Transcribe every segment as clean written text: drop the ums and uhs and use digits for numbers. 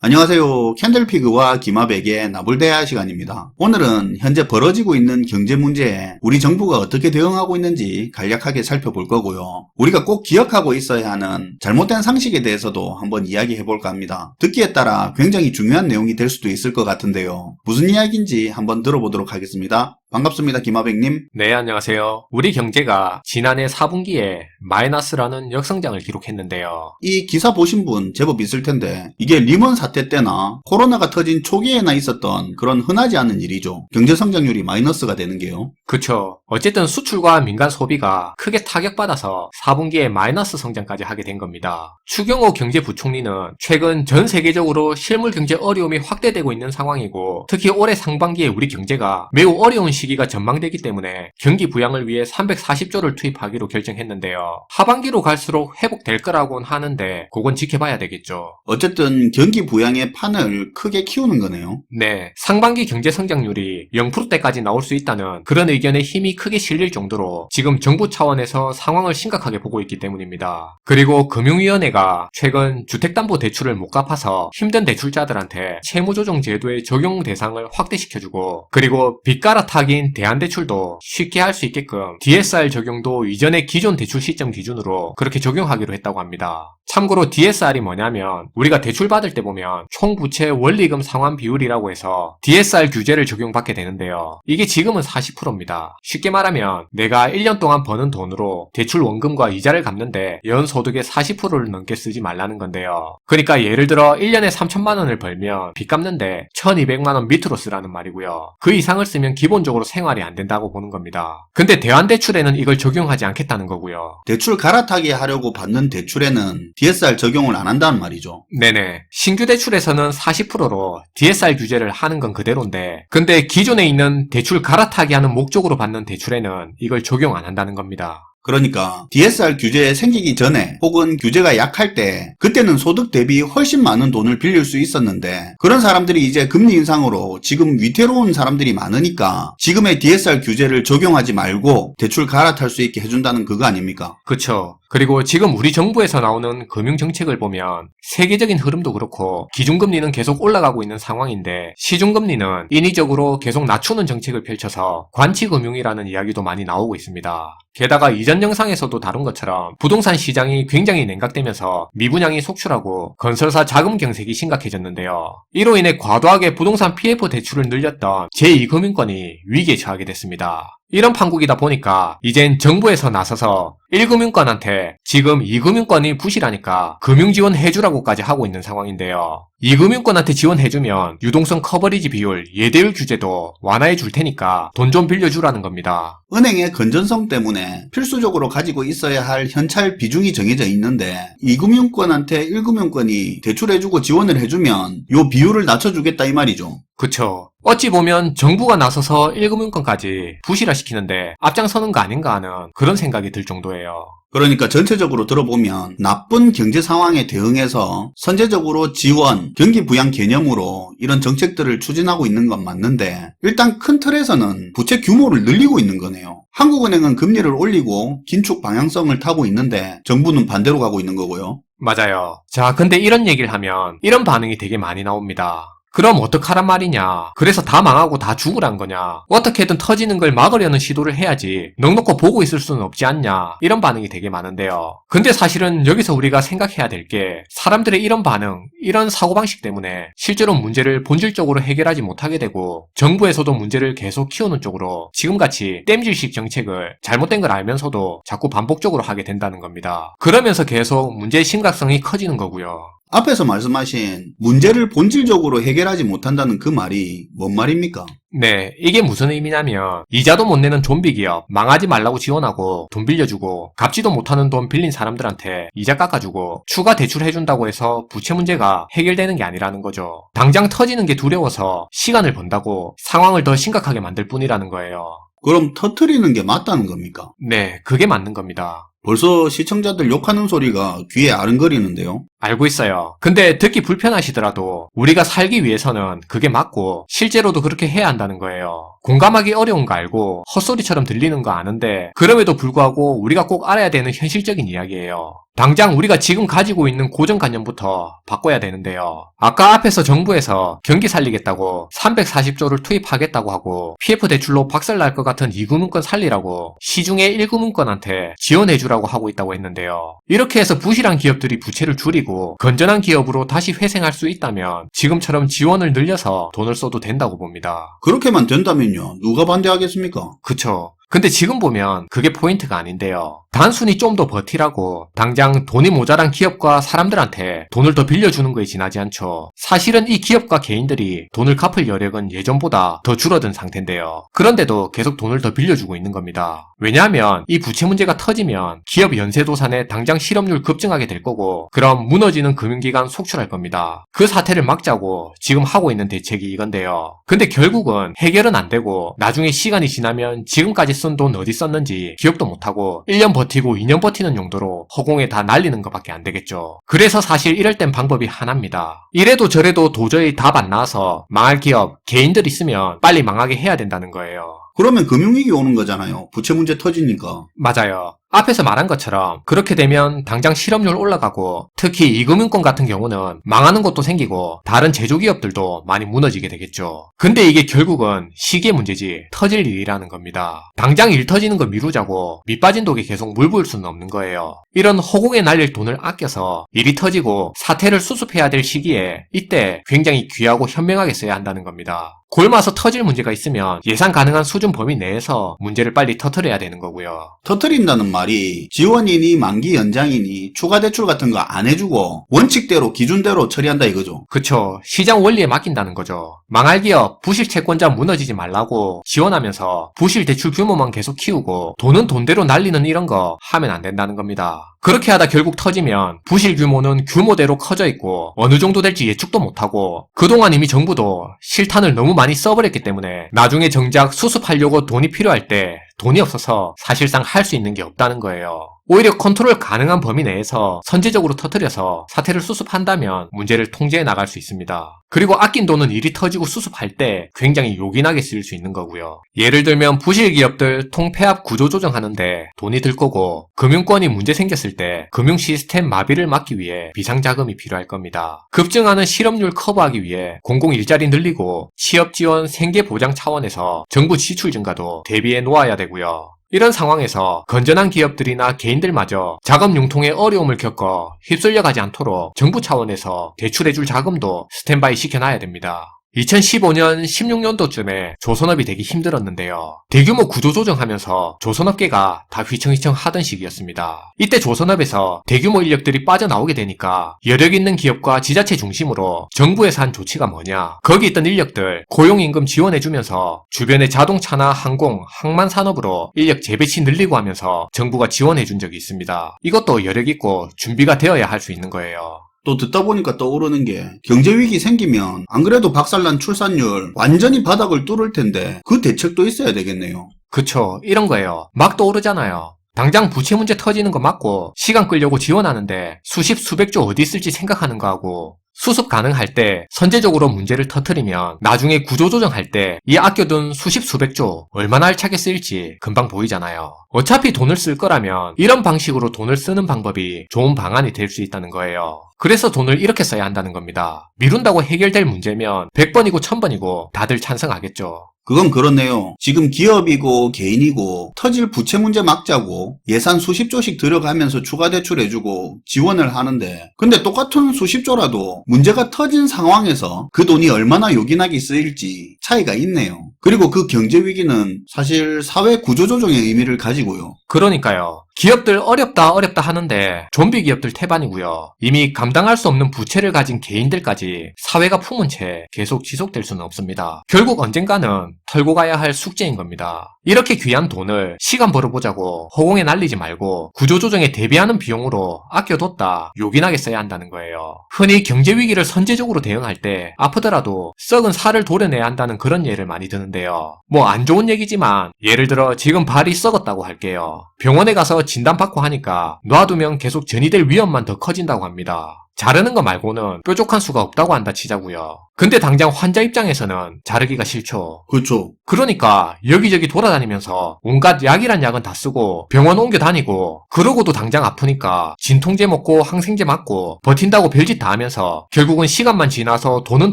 안녕하세요. 캔들피그와 김하백의 나불대화 시간입니다. 오늘은 현재 벌어지고 있는 경제 문제에 우리 정부가 어떻게 대응하고 있는지 간략하게 살펴볼 거고요. 우리가 꼭 기억하고 있어야 하는 잘못된 상식에 대해서도 한번 이야기해 볼까 합니다. 듣기에 따라 굉장히 중요한 내용이 될 수도 있을 것 같은데요. 무슨 이야기인지 한번 들어보도록 하겠습니다. 반갑습니다. 김하백님. 네, 안녕하세요. 우리 경제가 지난해 4분기에 마이너스라는 역성장을 기록했는데요. 이 기사 보신 분 제법 있을 텐데 이게 리먼 사태 때나 코로나가 터진 초기에나 있었던 그런 흔하지 않은 일이죠. 경제 성장률이 마이너스가 되는 게요. 그쵸. 어쨌든 수출과 민간 소비가 크게 타격받아서 4분기에 마이너스 성장까지 하게 된 겁니다. 추경호 경제부총리는 최근 전 세계적으로 실물 경제 어려움이 확대되고 있는 상황이고 특히 올해 상반기에 우리 경제가 매우 어려운 시기가 전망되기 때문에 경기 부양을 위해 340조를 투입하기로 결정했는데요. 하반기로 갈수록 회복될 거라고는 하는데 그건 지켜봐야 되겠죠. 어쨌든 경기 부양의 판을 크게 키우는 거네요. 네, 상반기 경제 성장률이 0%대까지 나올 수 있다는 그런 의견에 힘이 크게 실릴 정도로 지금 정부 차원에서 상황을 심각하게 보고 있기 때문입니다. 그리고 금융위원회가 최근 주택담보대출을 못 갚아서 힘든 대출자들한테 채무조정 제도의 적용 대상을 확대시켜주고 그리고 빚 갈아타기인 대안대출도 쉽게 할 수 있게끔 DSR 적용도 이전의 기존 대출 시점 기준으로 그렇게 적용하기로 했다고 합니다. 참고로 DSR이 뭐냐면 우리가 대출 받을 때 보면 총부채 원리금 상환 비율이라고 해서 DSR 규제를 적용받게 되는데요. 이게 지금은 40%입니다. 쉽게 말하면 내가 1년 동안 버는 돈으로 대출 원금과 이자를 갚는데 연소득의 40%를 넘게 쓰지 말라는 건데요. 그러니까 예를 들어 1년에 3천만 원을 벌면 빚 갚는데 1200만 원 밑으로 쓰라는 말이고요. 그 이상을 쓰면 기본적으로 생활이 안 된다고 보는 겁니다. 근데 대안대출에는 이걸 적용하지 않겠다는 거고요. 대출 갈아타기 하려고 받는 대출에는 DSR 적용을 안 한다는 말이죠. 네네. 신규 대출에서는 40%로 DSR 규제를 하는 건 그대로인데 근데 기존에 있는 대출 갈아타기 하는 목적으로 받는 대출에는 이걸 적용 안 한다는 겁니다. 그러니까 DSR 규제 생기기 전에 혹은 규제가 약할 때 그때는 소득 대비 훨씬 많은 돈을 빌릴 수 있었는데 그런 사람들이 이제 금리 인상으로 지금 위태로운 사람들이 많으니까 지금의 DSR 규제를 적용하지 말고 대출 갈아탈 수 있게 해준다는 그거 아닙니까? 그쵸. 그리고 지금 우리 정부에서 나오는 금융정책을 보면 세계적인 흐름도 그렇고 기준금리는 계속 올라가고 있는 상황인데 시중금리는 인위적으로 계속 낮추는 정책을 펼쳐서 관치금융이라는 이야기도 많이 나오고 있습니다. 게다가 이전 영상에서도 다룬 것처럼 부동산 시장이 굉장히 냉각되면서 미분양이 속출하고 건설사 자금 경색이 심각해졌는데요. 이로 인해 과도하게 부동산 PF 대출을 늘렸던 제2금융권이 위기에 처하게 됐습니다. 이런 판국이다 보니까 이젠 정부에서 나서서 1금융권한테 지금 2금융권이 부실하니까 금융지원 해주라고까지 하고 있는 상황인데요. 2금융권한테 지원해주면 유동성 커버리지 비율, 예대율 규제도 완화해 줄 테니까 돈 좀 빌려주라는 겁니다. 은행의 건전성 때문에 필수적으로 가지고 있어야 할 현찰 비중이 정해져 있는데 2금융권한테 1금융권이 대출해주고 지원을 해주면 요 비율을 낮춰주겠다 이 말이죠. 그쵸. 어찌 보면 정부가 나서서 1금융권까지 부실화시키는데 앞장서는 거 아닌가 하는 그런 생각이 들 정도예요. 그러니까 전체적으로 들어보면 나쁜 경제 상황에 대응해서 선제적으로 지원, 경기 부양 개념으로 이런 정책들을 추진하고 있는 건 맞는데 일단 큰 틀에서는 부채 규모를 늘리고 있는 거네요. 한국은행은 금리를 올리고 긴축 방향성을 타고 있는데 정부는 반대로 가고 있는 거고요. 맞아요. 자, 근데 이런 얘기를 하면 이런 반응이 되게 많이 나옵니다. 그럼 어떡하란 말이냐? 그래서 다 망하고 다 죽으란 거냐? 어떻게든 터지는 걸 막으려는 시도를 해야지 넉넉히 보고 있을 수는 없지 않냐? 이런 반응이 되게 많은데요. 근데 사실은 여기서 우리가 생각해야 될 게 사람들의 이런 반응, 이런 사고방식 때문에 실제로 문제를 본질적으로 해결하지 못하게 되고 정부에서도 문제를 계속 키우는 쪽으로 지금같이 땜질식 정책을 잘못된 걸 알면서도 자꾸 반복적으로 하게 된다는 겁니다. 그러면서 계속 문제의 심각성이 커지는 거고요. 앞에서 말씀하신 문제를 본질적으로 해결하지 못한다는 그 말이 뭔 말입니까? 네, 이게 무슨 의미냐면 이자도 못 내는 좀비 기업 망하지 말라고 지원하고 돈 빌려주고 갚지도 못하는 돈 빌린 사람들한테 이자 깎아주고 추가 대출 해준다고 해서 부채 문제가 해결되는 게 아니라는 거죠. 당장 터지는 게 두려워서 시간을 번다고 상황을 더 심각하게 만들 뿐이라는 거예요. 그럼 터트리는 게 맞다는 겁니까? 네, 그게 맞는 겁니다. 벌써 시청자들 욕하는 소리가 귀에 아른거리는데요. 알고 있어요. 근데 듣기 불편하시더라도 우리가 살기 위해서는 그게 맞고 실제로도 그렇게 해야 한다는 거예요. 공감하기 어려운 거 알고 헛소리처럼 들리는 거 아는데 그럼에도 불구하고 우리가 꼭 알아야 되는 현실적인 이야기예요. 당장 우리가 지금 가지고 있는 고정관념부터 바꿔야 되는데요. 아까 앞에서 정부에서 경기 살리겠다고 340조를 투입하겠다고 하고 PF 대출로 박살날 것 같은 2금융권 살리라고 시중에 1금융권한테 지원해주라고 하고 있다고 했는데요. 이렇게 해서 부실한 기업들이 부채를 줄이고 건전한 기업으로 다시 회생할 수 있다면 지금처럼 지원을 늘려서 돈을 써도 된다고 봅니다. 그렇게만 된다면요. 누가 반대하겠습니까? 그쵸. 근데 지금 보면 그게 포인트가 아닌데요. 단순히 좀 더 버티라고 당장 돈이 모자란 기업과 사람들한테 돈을 더 빌려주는 거에 지나지 않죠. 사실은 이 기업과 개인들이 돈을 갚을 여력은 예전보다 더 줄어든 상태인데요. 그런데도 계속 돈을 더 빌려주고 있는 겁니다. 왜냐하면 이 부채 문제가 터지면 기업 연쇄도산에 당장 실업률 급증하게 될 거고 그럼 무너지는 금융기관 속출할 겁니다. 그 사태를 막자고 지금 하고 있는 대책이 이건데요. 근데 결국은 해결은 안 되고 나중에 시간이 지나면 지금까지 쓴 돈 어디 썼는지 기억도 못하고 1년 버티고 2년 버티는 용도로 허공에 다 날리는 것밖에 안 되겠죠. 그래서 사실 이럴 땐 방법이 하나입니다. 이래도 저래도 도저히 답 안 나와서 망할 기업, 개인들 있으면 빨리 망하게 해야 된다는 거예요. 그러면 금융위기 오는 거잖아요. 부채 문제 터지니까. 맞아요. 앞에서 말한 것처럼 그렇게 되면 당장 실업률 올라가고 특히 이금융권 같은 경우는 망하는 것도 생기고 다른 제조기업들도 많이 무너지게 되겠죠. 근데 이게 결국은 시기의 문제지 터질 일이라는 겁니다. 당장 일 터지는 거 미루자고 밑빠진 독에 계속 물 부을 수는 없는 거예요. 이런 허공에 날릴 돈을 아껴서 일이 터지고 사태를 수습해야 될 시기에 이때 굉장히 귀하고 현명하게 써야 한다는 겁니다. 골마서 터질 문제가 있으면 예상 가능한 수준 범위 내에서 문제를 빨리 터뜨려야 되는 거고요. 터뜨린다는 말이 지원이니 만기 연장이니 추가 대출 같은 거 안 해주고 원칙대로 기준대로 처리한다 이거죠. 그쵸. 시장 원리에 맡긴다는 거죠. 망할 기업, 부실 채권자 무너지지 말라고 지원하면서 부실 대출 규모만 계속 키우고 돈은 돈대로 날리는 이런 거 하면 안 된다는 겁니다. 그렇게 하다 결국 터지면 부실 규모는 규모대로 커져 있고 어느 정도 될지 예측도 못하고 그동안 이미 정부도 실탄을 너무 많이 써버렸기 때문에 나중에 정작 수습하려고 돈이 필요할 때 돈이 없어서 사실상 할 수 있는 게 없다는 거예요. 오히려 컨트롤 가능한 범위 내에서 선제적으로 터뜨려서 사태를 수습한다면 문제를 통제해 나갈 수 있습니다. 그리고 아낀 돈은 일이 터지고 수습할 때 굉장히 요긴하게 쓰일 수 있는 거고요. 예를 들면 부실 기업들 통폐합 구조 조정하는데 돈이 들 거고 금융권이 문제 생겼을 때 금융 시스템 마비를 막기 위해 비상자금이 필요할 겁니다. 급증하는 실업률 커버하기 위해 공공 일자리 늘리고 취업 지원 생계 보장 차원에서 정부 지출 증가도 대비해 놓아야 되고요. 이런 상황에서 건전한 기업들이나 개인들마저 자금 융통에 어려움을 겪어 휩쓸려 가지 않도록 정부 차원에서 대출해줄 자금도 스탠바이 시켜놔야 됩니다. 2015년, 16년도쯤에 조선업이 되기 힘들었는데요. 대규모 구조조정하면서 조선업계가 다 휘청휘청 하던 시기였습니다. 이때 조선업에서 대규모 인력들이 빠져나오게 되니까 여력 있는 기업과 지자체 중심으로 정부에서 한 조치가 뭐냐. 거기 있던 인력들 고용임금 지원해주면서 주변의 자동차나 항공, 항만 산업으로 인력 재배치 늘리고 하면서 정부가 지원해준 적이 있습니다. 이것도 여력 있고 준비가 되어야 할 수 있는 거예요. 또 듣다 보니까 떠오르는 게 경제위기 생기면 안 그래도 박살난 출산율 완전히 바닥을 뚫을 텐데 그 대책도 있어야 되겠네요. 그쵸. 이런 거예요. 막 떠오르잖아요. 당장 부채 문제 터지는 거 맞고 시간 끌려고 지원하는데 수십 수백조 어디 있을지 생각하는 거하고 수습 가능할 때 선제적으로 문제를 터뜨리면 나중에 구조조정할 때 이 아껴둔 수십 수백조 얼마나 알차게 쓰일지 금방 보이잖아요. 어차피 돈을 쓸 거라면 이런 방식으로 돈을 쓰는 방법이 좋은 방안이 될 수 있다는 거예요. 그래서 돈을 이렇게 써야 한다는 겁니다. 미룬다고 해결될 문제면 100번이고 1000번이고 다들 찬성하겠죠. 그건 그렇네요. 지금 기업이고 개인이고 터질 부채 문제 막자고 예산 수십조씩 들어가면서 추가 대출해주고 지원을 하는데 근데 똑같은 수십조라도 문제가 터진 상황에서 그 돈이 얼마나 요긴하게 쓰일지 차이가 있네요. 그리고 그 경제위기는 사실 사회 구조조정의 의미를 가지고요. 그러니까요. 기업들 어렵다 하는데 좀비 기업들 태반이고요. 이미 감당할 수 없는 부채를 가진 개인들까지 사회가 품은 채 계속 지속될 수는 없습니다. 결국 언젠가는 털고 가야 할 숙제인 겁니다. 이렇게 귀한 돈을 시간 벌어보자고 허공에 날리지 말고 구조조정에 대비하는 비용으로 아껴뒀다 요긴하게 써야 한다는 거예요. 흔히 경제위기를 선제적으로 대응할 때 아프더라도 썩은 살을 도려내야 한다는 그런 예를 많이 드는데요. 뭐 안 좋은 얘기지만 예를 들어 지금 발이 썩었다고 할게요. 병원에 가서 진단받고 하니까 놔두면 계속 전이될 위험만 더 커진다고 합니다. 자르는 거 말고는 뾰족한 수가 없다고 한다 치자고요. 근데 당장 환자 입장에서는 자르기가 싫죠. 그렇죠. 그러니까 여기저기 돌아다니면서 온갖 약이란 약은 다 쓰고 병원 옮겨 다니고 그러고도 당장 아프니까 진통제 먹고 항생제 맞고 버틴다고 별짓 다 하면서 결국은 시간만 지나서 돈은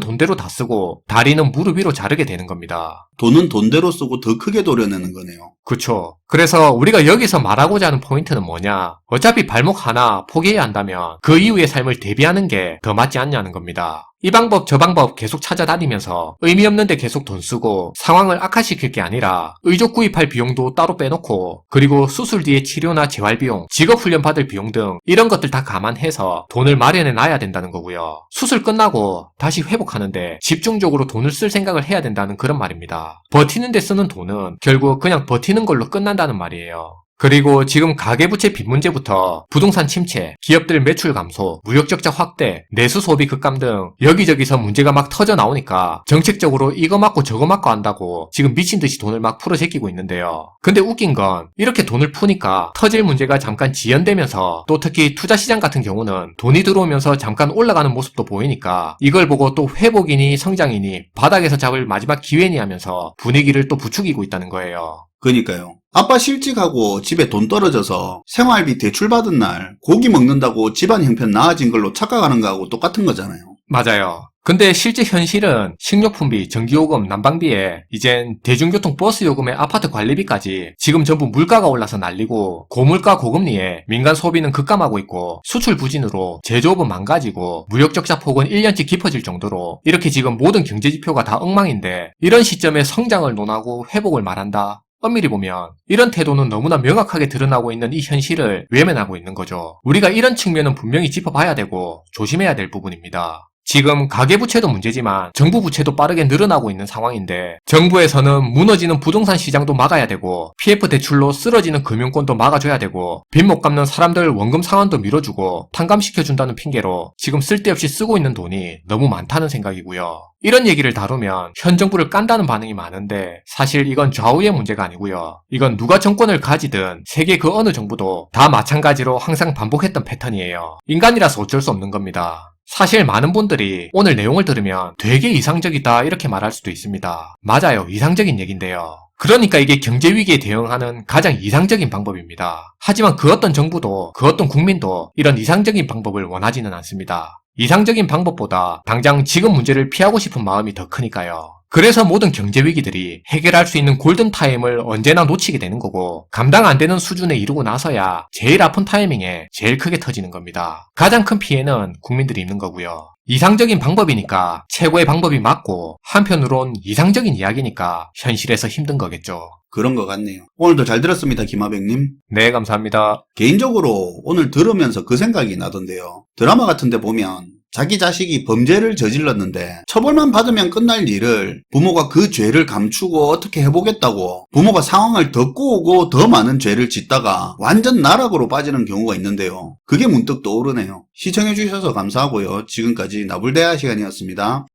돈대로 다 쓰고 다리는 무릎 위로 자르게 되는 겁니다. 돈은 돈대로 쓰고 더 크게 도려내는 거네요. 그쵸. 그래서 우리가 여기서 말하고자 하는 포인트는 뭐냐? 어차피 발목 하나 포기해야 한다면 그 이후의 삶을 대비하는 게 더 맞지 않냐는 겁니다. 이 방법 저 방법 계속 찾아다니면서 의미 없는데 계속 돈 쓰고 상황을 악화시킬 게 아니라 의족 구입할 비용도 따로 빼놓고 그리고 수술 뒤에 치료나 재활비용, 직업훈련 받을 비용 등 이런 것들 다 감안해서 돈을 마련해 놔야 된다는 거고요. 수술 끝나고 다시 회복하는데 집중적으로 돈을 쓸 생각을 해야 된다는 그런 말입니다. 버티는 데 쓰는 돈은 결국 그냥 버티는 걸로 끝난다는 말이에요. 그리고 지금 가계부채 빚 문제부터 부동산 침체, 기업들 매출 감소, 무역적자 확대, 내수 소비 급감 등 여기저기서 문제가 막 터져 나오니까 정책적으로 이거 맞고 저거 맞고 한다고 지금 미친듯이 돈을 막 풀어 제끼고 있는데요. 근데 웃긴 건 이렇게 돈을 푸니까 터질 문제가 잠깐 지연되면서 또 특히 투자시장 같은 경우는 돈이 들어오면서 잠깐 올라가는 모습도 보이니까 이걸 보고 또 회복이니 성장이니 바닥에서 잡을 마지막 기회니 하면서 분위기를 또 부추기고 있다는 거예요. 그러니까요. 아빠 실직하고 집에 돈 떨어져서 생활비 대출 받은 날 고기 먹는다고 집안 형편 나아진 걸로 착각하는 거하고 똑같은 거잖아요. 맞아요. 근데 실제 현실은 식료품비, 전기요금, 난방비에 이젠 대중교통 버스 요금에 아파트 관리비까지 지금 전부 물가가 올라서 난리고 고물가 고금리에 민간 소비는 급감하고 있고 수출 부진으로 제조업은 망가지고 무역 적자 폭은 1년치 깊어질 정도로 이렇게 지금 모든 경제 지표가 다 엉망인데 이런 시점에 성장을 논하고 회복을 말한다? 엄밀히 보면 이런 태도는 너무나 명확하게 드러나고 있는 이 현실을 외면하고 있는 거죠. 우리가 이런 측면은 분명히 짚어봐야 되고 조심해야 될 부분입니다. 지금 가계부채도 문제지만 정부 부채도 빠르게 늘어나고 있는 상황인데 정부에서는 무너지는 부동산 시장도 막아야 되고 PF 대출로 쓰러지는 금융권도 막아줘야 되고 빚 못 갚는 사람들 원금 상환도 밀어주고 탕감시켜준다는 핑계로 지금 쓸데없이 쓰고 있는 돈이 너무 많다는 생각이고요. 이런 얘기를 다루면 현 정부를 깐다는 반응이 많은데 사실 이건 좌우의 문제가 아니고요. 이건 누가 정권을 가지든 세계 그 어느 정부도 다 마찬가지로 항상 반복했던 패턴이에요. 인간이라서 어쩔 수 없는 겁니다. 사실 많은 분들이 오늘 내용을 들으면 되게 이상적이다 이렇게 말할 수도 있습니다. 맞아요. 이상적인 얘기인데요. 그러니까 이게 경제위기에 대응하는 가장 이상적인 방법입니다. 하지만 그 어떤 정부도 그 어떤 국민도 이런 이상적인 방법을 원하지는 않습니다. 이상적인 방법보다 당장 지금 문제를 피하고 싶은 마음이 더 크니까요. 그래서 모든 경제 위기들이 해결할 수 있는 골든타임을 언제나 놓치게 되는 거고 감당 안 되는 수준에 이르고 나서야 제일 아픈 타이밍에 제일 크게 터지는 겁니다. 가장 큰 피해는 국민들이 입는 거고요. 이상적인 방법이니까 최고의 방법이 맞고 한편으론 이상적인 이야기니까 현실에서 힘든 거겠죠. 그런 것 같네요. 오늘도 잘 들었습니다, 김하백님. 네, 감사합니다. 개인적으로 오늘 들으면서 그 생각이 나던데요. 드라마 같은 데 보면 자기 자식이 범죄를 저질렀는데 처벌만 받으면 끝날 일을 부모가 그 죄를 감추고 어떻게 해보겠다고 부모가 상황을 더 꼬우고 더 많은 죄를 짓다가 완전 나락으로 빠지는 경우가 있는데요. 그게 문득 떠오르네요. 시청해주셔서 감사하고요. 지금까지 나불대화 시간이었습니다.